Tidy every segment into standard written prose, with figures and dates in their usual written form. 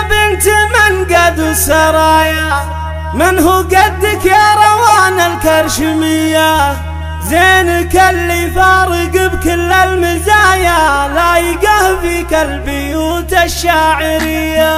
بنت منقد السرايا، من هو قدك يا روان الكرشمية؟ زينك اللي فارق بكل المزايا، لايقه فيك البيوت الشاعرية.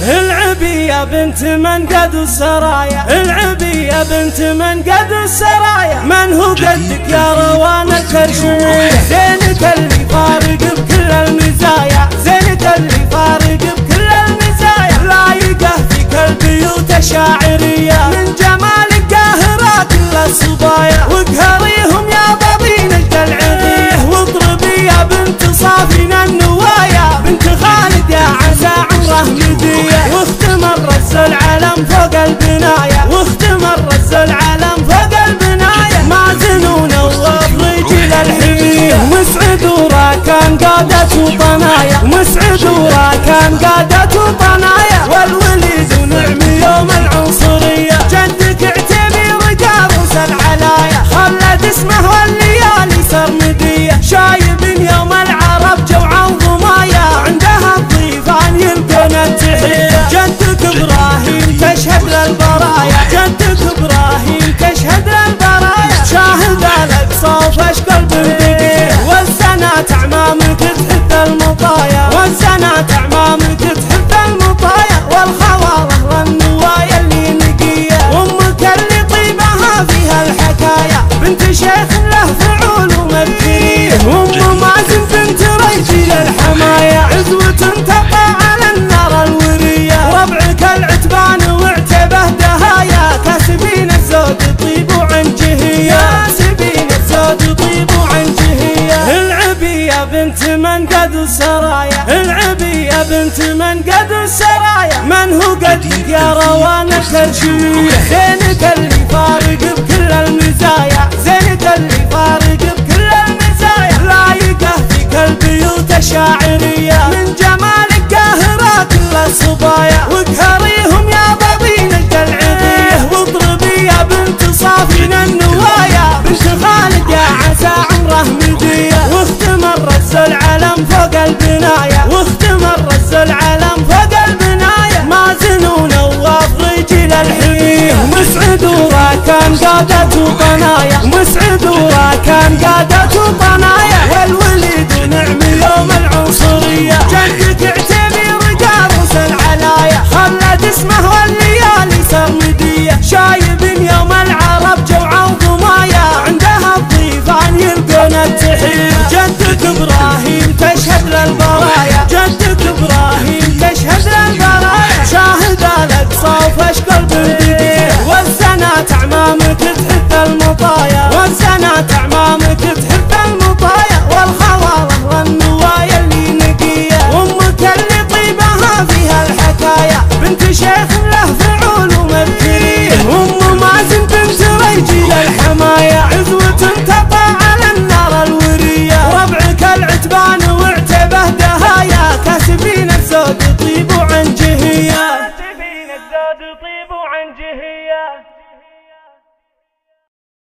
العبي يا بنت منقد السرايا، العبي يا بنت منقد السرايا، من هو قدك يا روان الكرشمية؟ زينك اللي فارق بكل المزايا، زينك اللي فارق بكل المزايا، لايقه فيك البيوت الشاعرية. من جمالك قاهرة كل الصبايا، واقهريهم يا ضبين العذية. واضربي يا بنت صافين النوايا، بنت خالد يا عسى عمره مدية. واختم الرز العلم فوق البنايا، واختم الرز العلم فوق البنايا، مازن ونوف رجل الحمية. مسعد وراكان قادة وطنايا، مسعد وراكان قادة وطنايا، والوليد ونعم يوم العنصرية. جدك اعتبر قابوس العلايا، خلد اسمه والليالي سرمدية. شايب يوم العرب جوعا وضمايا، عندها الضيفان يلقون التحية. جدك ابراهيم تشهد للبرايا، جدك ابراهيم تشهد للبرايا، شاهد الاقصى وفشكل بندقية. والسنات اعمامك تحث المطايا، والسنات اعمامك تحث المطايا، والخواله والنوايا اللي نقية. وامك اللي طيبها فيها الحكايا، بنت شيخ له فعول ومبكرية. وام مازن بنت رجل الحمايا، عزوة تقع على النار الورية. ربعك العتبان واعتبه دهايا، كاسبين الزود طيب وعن جهية، كاسبين الزود طيب وعن جهية. العبي يا بنت منقد السرايا، العبي يا بنت منقد السرايا، من هو قدك يا روان الكرشمية؟ زينك اللي فارق بكل المزايا، زينك اللي فارق بكل المزايا، لايقه فيك البيوت الشاعرية. من جمالك قاهرة كل الصبايا، واقهريهم يا ضبين العذية. واضربي يا بنت صافين النوايا، بنت خالد يا عسى عمره مدية. واختم الرز العلم فوق البنايا، واختم الرز العلم فوق البنايا، مازن ونواف رجل الحمية. مسعد وراكان قادة وطنايا، مسعد وراكان قادة وطنايا، والوليد ونعم يوم العنصرية. جدك اعتبر قابوس العلايا، خلد اسمه والليالي سرمدية. شايب يوم العرب جوعا وضمايا، عندها الضيفان يلقون التحية. جدك ابراهيم تشهد للبرايا، جدك ابراهيم تشهد للبرايا، شاهد الاقصى وفشكل بندقية. والسنات اعمامك تحث المطايا،